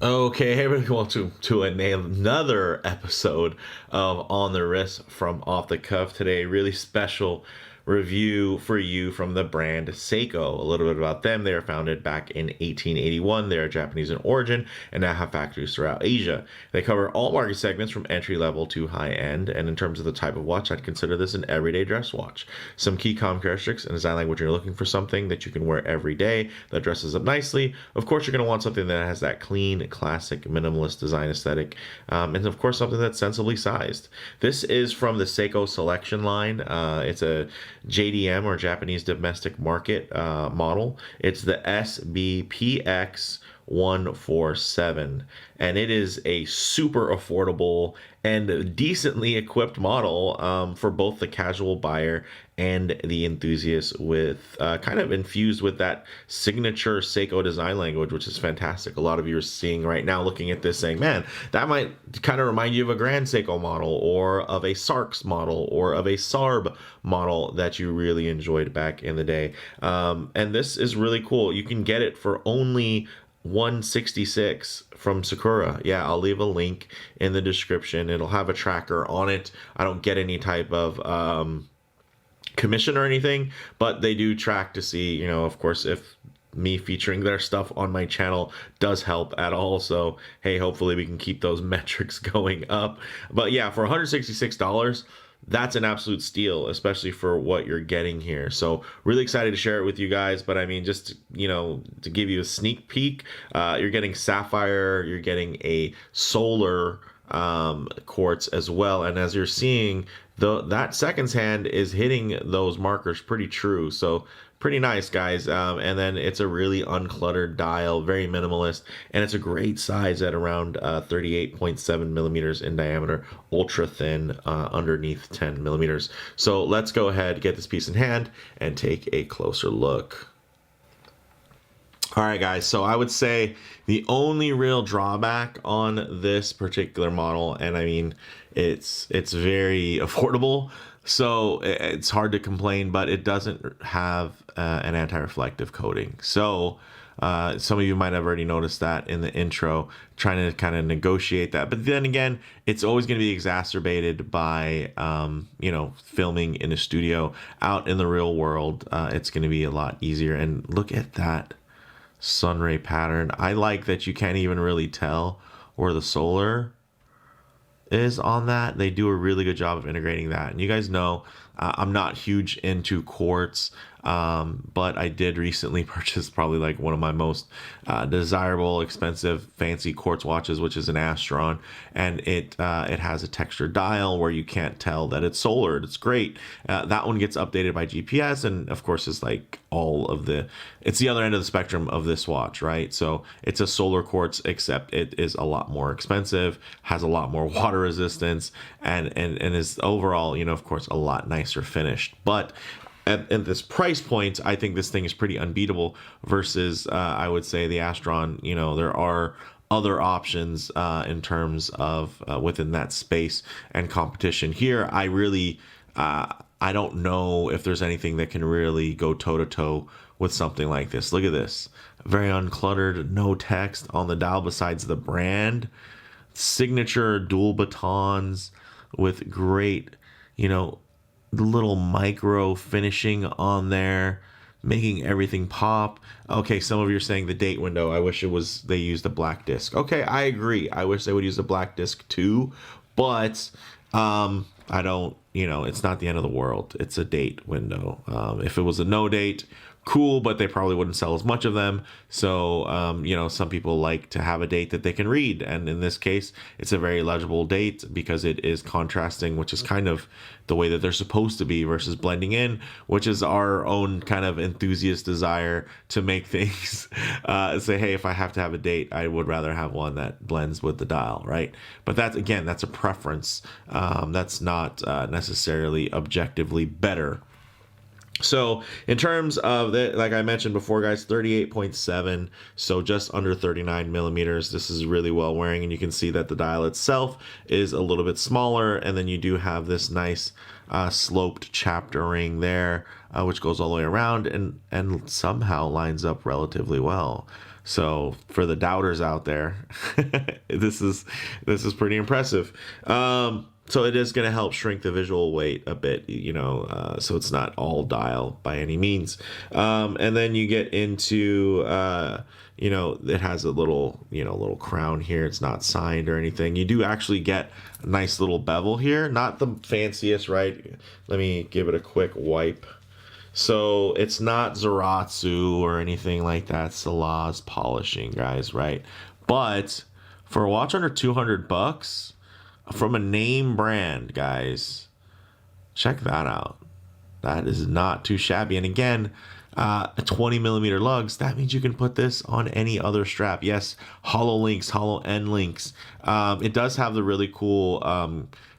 Okay, hey everybody, welcome to another episode of On the Wrist from Off the Cuff. Today, really special review for you from the brand Seiko. A little bit about them. They were founded back in 1881. They are Japanese in origin and now have factories throughout Asia. They cover all market segments from entry level to high end. And in terms of the type of watch, I'd consider this an everyday dress watch. Some key characteristics and design language: you're looking for something that you can wear every day that dresses up nicely. Of course, you're going to want something that has that clean, classic, minimalist design aesthetic, and of course, something that's sensibly sized. This is from the Seiko selection line. It's a JDM, or Japanese Domestic Market model. It's the SBPX147, and it is a super affordable and decently equipped model for both the casual buyer and the enthusiast, with kind of infused with that signature Seiko design language, which is fantastic. A lot of you are seeing right now, looking at this, saying, man, that might kind of remind you of a Grand Seiko model, or of a Sarks model, or of a Sarb model that you really enjoyed back in the day. And this is really cool. You can get it for only 166 from Sakura. Yeah, I'll leave a link in the description. It'll have a tracker on it. I don't get any type of commission or anything, but they do track to see, of course, if me featuring their stuff on my channel does help at all. So hey, hopefully we can keep those metrics going up. But yeah, for $166, that's an absolute steal, especially for what you're getting here. So really excited to share it with you guys. But I mean, just to give you a sneak peek, you're getting sapphire, you're getting a solar quartz as well, and as you're seeing, that seconds hand is hitting those markers pretty true. So pretty nice, guys. And then it's a really uncluttered dial, very minimalist, and it's a great size at around 38.7 millimeters in diameter, ultra thin, underneath 10 millimeters. So let's go ahead, get this piece in hand, and take a closer look. All right, guys, so I would say the only real drawback on this particular model, and I mean, it's very affordable, so it's hard to complain, but it doesn't have an anti-reflective coating. So some of you might have already noticed that in the intro, trying to kind of negotiate that. But then again, it's always going to be exacerbated by, filming in a studio. Out in the real world, it's going to be a lot easier. And look at that sunray pattern. I like that you can't even really tell where the solar is on that. They do a really good job of integrating that. And you guys know I'm not huge into quartz, but I did recently purchase probably like one of my most desirable, expensive, fancy quartz watches, which is an Astron, and it has a textured dial where you can't tell that it's solared. It's great. That one gets updated by GPS, and of course is like it's the other end of the spectrum of this watch, right? So it's a solar quartz, except it is a lot more expensive, has a lot more water resistance, and is overall, of course, a lot nicer finished. But at this price point, I think this thing is pretty unbeatable versus, I would say, the Astron. There are other options in terms of within that space and competition. Here, I really, I don't know if there's anything that can really go toe-to-toe with something like this. Look at this. Very uncluttered, no text on the dial besides the brand. Signature dual batons with great, little micro finishing on there, making everything pop. Okay, some of you are saying the date window, I wish they used a black disc. Okay, I agree. I wish they would use a black disc too, but I don't, it's not the end of the world. It's a date window. If it was a no date, cool, but they probably wouldn't sell as much of them. So, some people like to have a date that they can read. And in this case, it's a very legible date because it is contrasting, which is kind of the way that they're supposed to be, versus blending in, which is our own kind of enthusiast desire to make things say, hey, if I have to have a date, I would rather have one that blends with the dial, right? But that's a preference. That's not necessarily objectively better. So in terms of the, like I mentioned before, guys, 38.7, so just under 39 millimeters. This is really well wearing, and you can see that the dial itself is a little bit smaller, and then you do have this nice sloped chapter ring there, which goes all the way around and somehow lines up relatively well. So for the doubters out there, this is pretty impressive. So it is going to help shrink the visual weight a bit, so it's not all dial by any means. And then you get into, it has a little crown here. It's not signed or anything. You do actually get a nice little bevel here. Not the fanciest, right? Let me give it a quick wipe. So it's not Zaratsu or anything like that. Salah's polishing, guys, right? But for a watch under $200 from a name brand, guys, check that out. That is not too shabby. And again, a 20 millimeter lugs, that means you can put this on any other strap. Yes, hollow links, hollow end links. It does have the really cool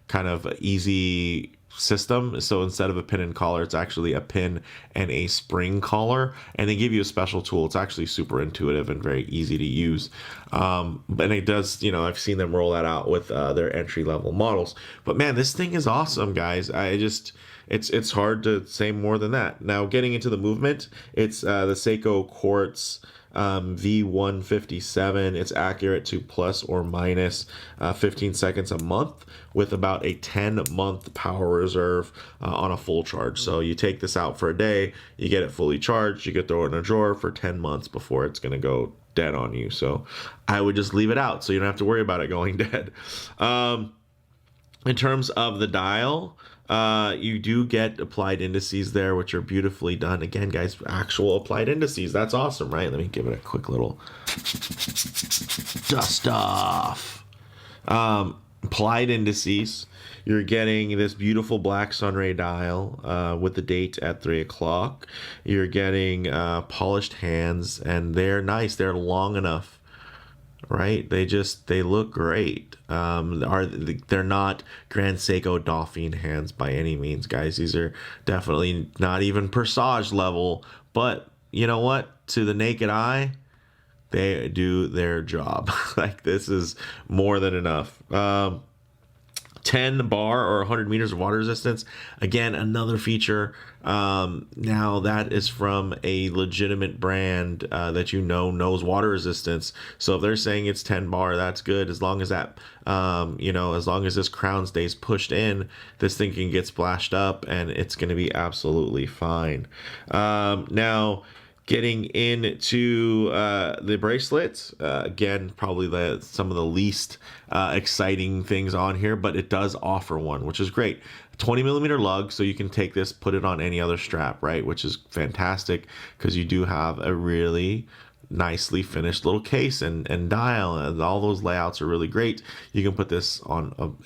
kind of easy system. So instead of a pin and collar, it's actually a pin and a spring collar, and they give you a special tool. It's actually super intuitive and very easy to use. And it does, I've seen them roll that out with their entry level models. But man, this thing is awesome, guys. It's hard to say more than that. Now, getting into the movement, it's the Seiko Quartz V157. It's accurate to plus or minus 15 seconds a month, with about a 10-month power reserve on a full charge. So you take this out for a day, you get it fully charged, you could throw it in a drawer for 10 months before it's going to go dead on you. So I would just leave it out so you don't have to worry about it going dead. In terms of the dial, you do get applied indices there, which are beautifully done. Again, guys, actual applied indices. That's awesome, right? Let me give it a quick little dust off. Applied indices. You're getting this beautiful black sunray dial with the date at 3 o'clock. You're getting polished hands, and they're nice. They're long enough, right? They look great. They're not Grand Seiko Dauphine hands by any means, guys. These are definitely not even Persage level, but you know what? To the naked eye, they do their job. Like, this is more than enough. 10 bar or 100 meters of water resistance. Again, another feature. Now that is from a legitimate brand that knows water resistance. So if they're saying it's 10 bar, that's good. As long as that, as long as this crown stays pushed in, this thing can get splashed up and it's going to be absolutely fine. Now, getting into the bracelets, again, probably some of the least exciting things on here, but it does offer one, which is great. 20 millimeter lug, so you can take this, put it on any other strap, right? Which is fantastic because you do have a really nicely finished little case and dial, and all those layouts are really great. You can put this on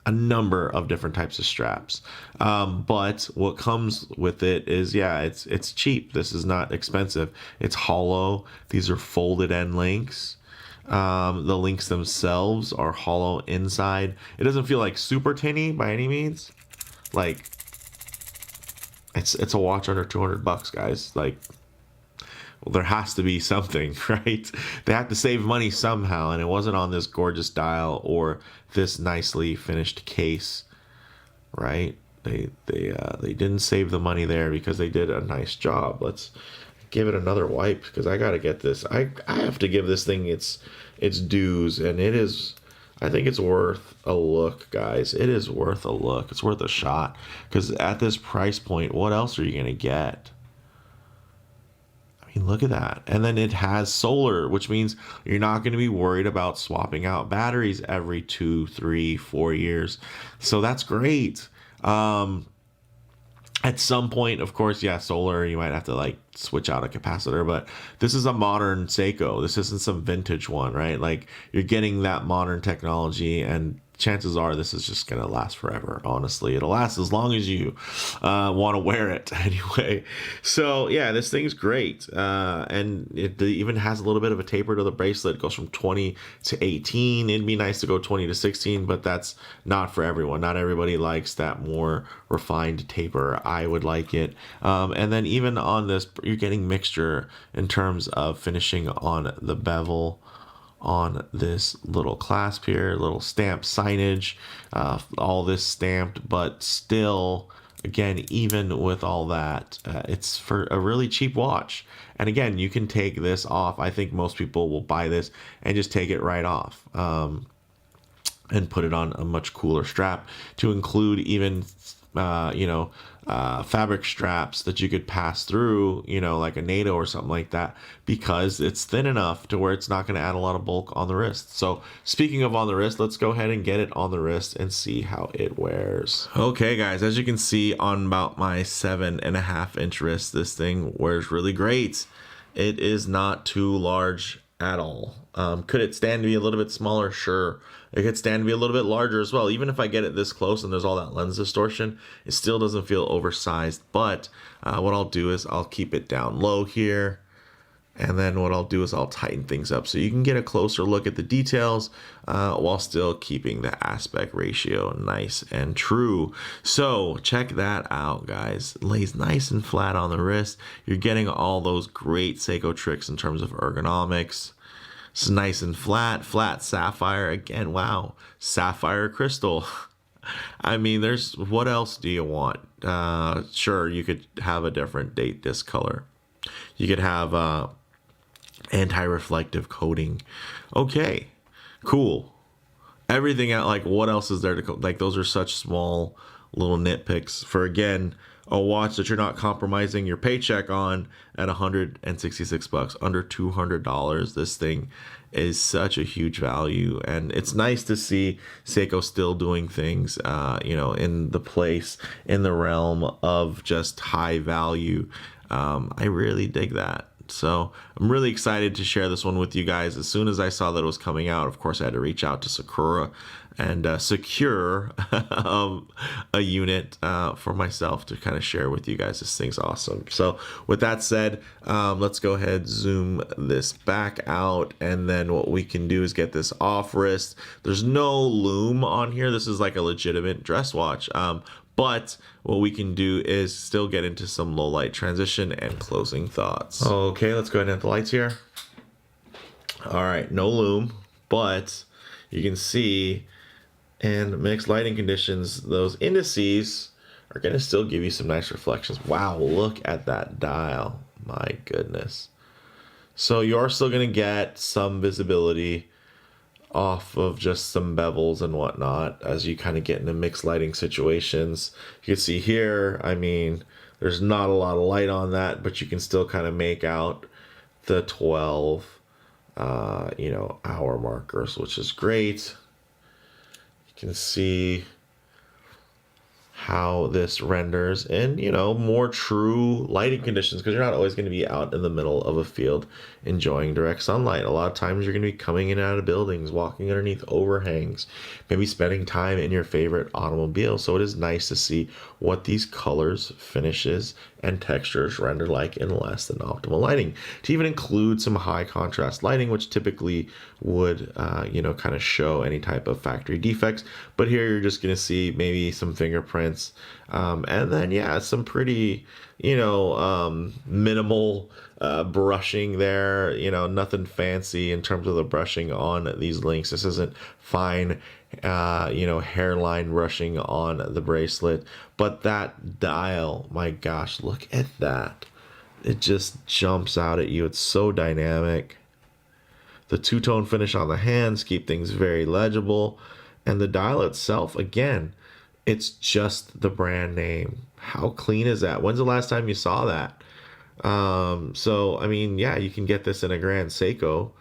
a number of different types of straps, but what comes with it is, it's cheap. This is not expensive. It's hollow. These are folded end links. The links themselves are hollow inside. It doesn't feel like super tinny by any means. Like, it's a watch under $200, guys. Like, well, there has to be something, right? They have to save money somehow, and it wasn't on this gorgeous dial or this nicely finished case, right? They didn't save the money there because they did a nice job. Let's give it another wipe because I gotta get this. I have to give this thing its dues, and it is. I think it's worth a look, guys. It is worth a look. It's worth a shot because at this price point, what else are you gonna get? Look at that. And then it has solar, which means you're not going to be worried about swapping out batteries every 2, 3, 4 years. So that's great. At some point, of course, solar, you might have to switch out a capacitor, but this is a modern Seiko. This isn't some vintage one, right? Like, you're getting that modern technology, and chances are this is just gonna last forever. Honestly, it'll last as long as you want to wear it anyway. So yeah, this thing's great, and it even has a little bit of a taper to the bracelet. It goes from 20 to 18. It'd be nice to go 20 to 16, but that's not for everyone. Not everybody likes that more refined taper. I would like it. And then even on this, you're getting mixture in terms of finishing on the bevel, on this little clasp here, little stamp signage, all this stamped, but still, again, even with all that, it's for a really cheap watch. And again, you can take this off. I think most people will buy this and just take it right off, and put it on a much cooler strap, to include even fabric straps that you could pass through, like a NATO or something like that, because it's thin enough to where it's not going to add a lot of bulk on the wrist. So speaking of on the wrist, let's go ahead and get it on the wrist and see how it wears. Okay guys, as you can see on about my 7.5-inch wrist, this thing wears really great. It is not too large at all. Could it stand to be a little bit smaller? Sure. It could stand to be a little bit larger as well. Even if I get it this close and there's all that lens distortion, it still doesn't feel oversized. But what I'll do is I'll keep it down low here. And then what I'll do is I'll tighten things up so you can get a closer look at the details, while still keeping the aspect ratio nice and true. So check that out, guys. It lays nice and flat on the wrist. You're getting all those great Seiko tricks in terms of ergonomics. It's nice and flat sapphire. Again, wow, sapphire crystal. I mean, what else do you want? Sure, you could have a different date disc color. You could have anti-reflective coating. Okay, cool. Everything out, like, what else is there to like? Those are such small little nitpicks for, again, a watch that you're not compromising your paycheck on at $166, under $200. This thing is such a huge value, and it's nice to see Seiko still doing things, in the realm of just high value. I really dig that. So I'm really excited to share this one with you guys. As soon as I saw that it was coming out, of course, I had to reach out to Sakura and secure a unit for myself to kind of share with you guys. This thing's awesome. So with that said, let's go ahead, zoom this back out, and then what we can do is get this off wrist. There's no loom on here. This is like a legitimate dress watch. But what we can do is still get into some low light transition and closing thoughts. Okay, let's go ahead and hit the lights here. All right, no loom, but you can see in mixed lighting conditions, those indices are gonna still give you some nice reflections. Wow, look at that dial, my goodness. So you are still gonna get some visibility off of just some bevels and whatnot as you kind of get into mixed lighting situations. You can see here, I mean, there's not a lot of light on that, but you can still kind of make out the 12 hour markers, which is great. You can see how this renders in, more true lighting conditions, because you're not always going to be out in the middle of a field enjoying direct sunlight. A lot of times you're going to be coming in and out of buildings, walking underneath overhangs, maybe spending time in your favorite automobile. So it is nice to see what these colors, finishes, and textures render like in less than optimal lighting, to even include some high contrast lighting, which typically would kind of show any type of factory defects. But here you're just going to see maybe some fingerprints, and then some pretty minimal brushing there, nothing fancy in terms of the brushing on these links. This isn't fine hairline brushing on the bracelet, but that dial, my gosh, look at that. It just jumps out at you. It's so dynamic. The two-tone finish on the hands keep things very legible, and the dial itself, again, it's just the brand name. How clean is that? When's the last time you saw that? So I mean, you can get this in a Grand Seiko,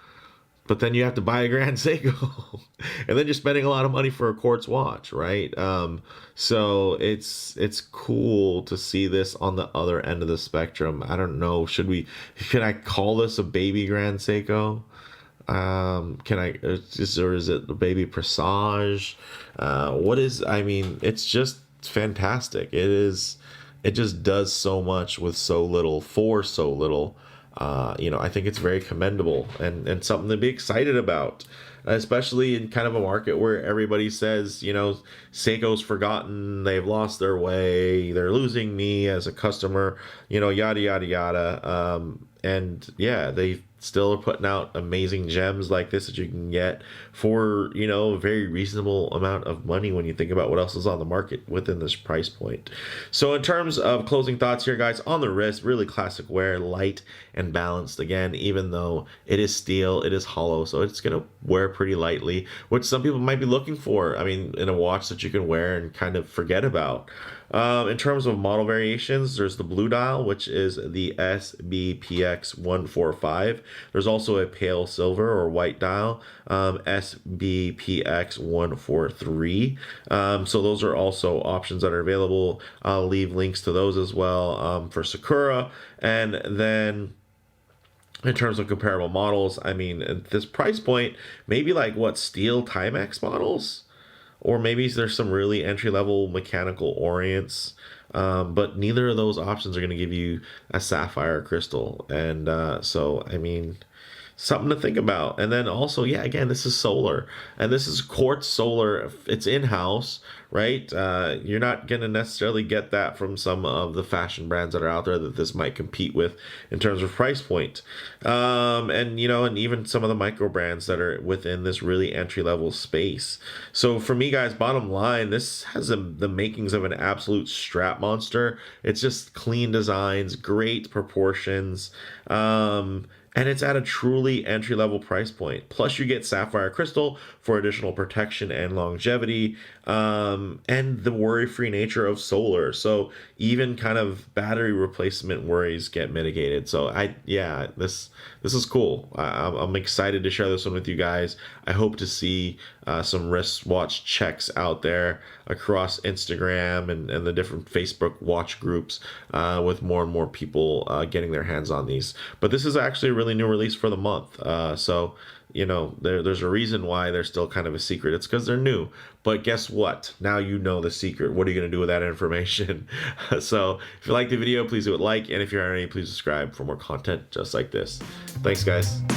but then you have to buy a Grand Seiko, and then you're spending a lot of money for a Quartz watch, right? So it's cool to see this on the other end of the spectrum. I don't know, can I call this a baby Grand Seiko? Can I or is it a baby Presage? What is? I mean, it's just fantastic. It just does so much with so little for so little. I think it's very commendable and something to be excited about, especially in kind of a market where everybody says, Seiko's forgotten, they've lost their way, they're losing me as a customer, yada, yada, yada. And yeah, they still are putting out amazing gems like this that you can get for, a very reasonable amount of money when you think about what else is on the market within this price point. So in terms of closing thoughts here, guys, on the wrist, really classic wear, light and balanced. Again, even though it is steel, it is hollow, so it's going to wear pretty lightly, which some people might be looking for. I mean, in a watch that you can wear and kind of forget about. In terms of model variations, there's the blue dial, which is the SBPX145. There's also a pale silver or white dial, SBPX143. So those are also options that are available. I'll leave links to those as well for Sakura. And then in terms of comparable models, I mean, at this price point, maybe like steel Timex models? Or maybe there's some really entry-level mechanical Orients, but neither of those options are going to give you a sapphire crystal. And so, I mean, something to think about. And then also, yeah, again, this is solar, and this is Quartz solar. It's in-house, right? You're not going to necessarily get that from some of the fashion brands that are out there that this might compete with in terms of price point. And even some of the micro brands that are within this really entry-level space. So for me, guys, bottom line, this has the makings of an absolute strap monster. It's just clean designs, great proportions, and it's at a truly entry-level price point. Plus, you get sapphire crystal for additional protection and longevity, and the worry-free nature of solar. So even kind of battery replacement worries get mitigated. So this is cool. I'm excited to share this one with you guys. I hope to see some wristwatch checks out there across Instagram and the different Facebook watch groups with more and more people getting their hands on these. But this is actually a really new release for the month. So there's a reason why they're still kind of a secret. It's because they're new. But guess what? Now you know the secret. What are you going to do with that information? So if you liked the video, please do it like. And if you're already, please subscribe for more content just like this. Thanks, guys.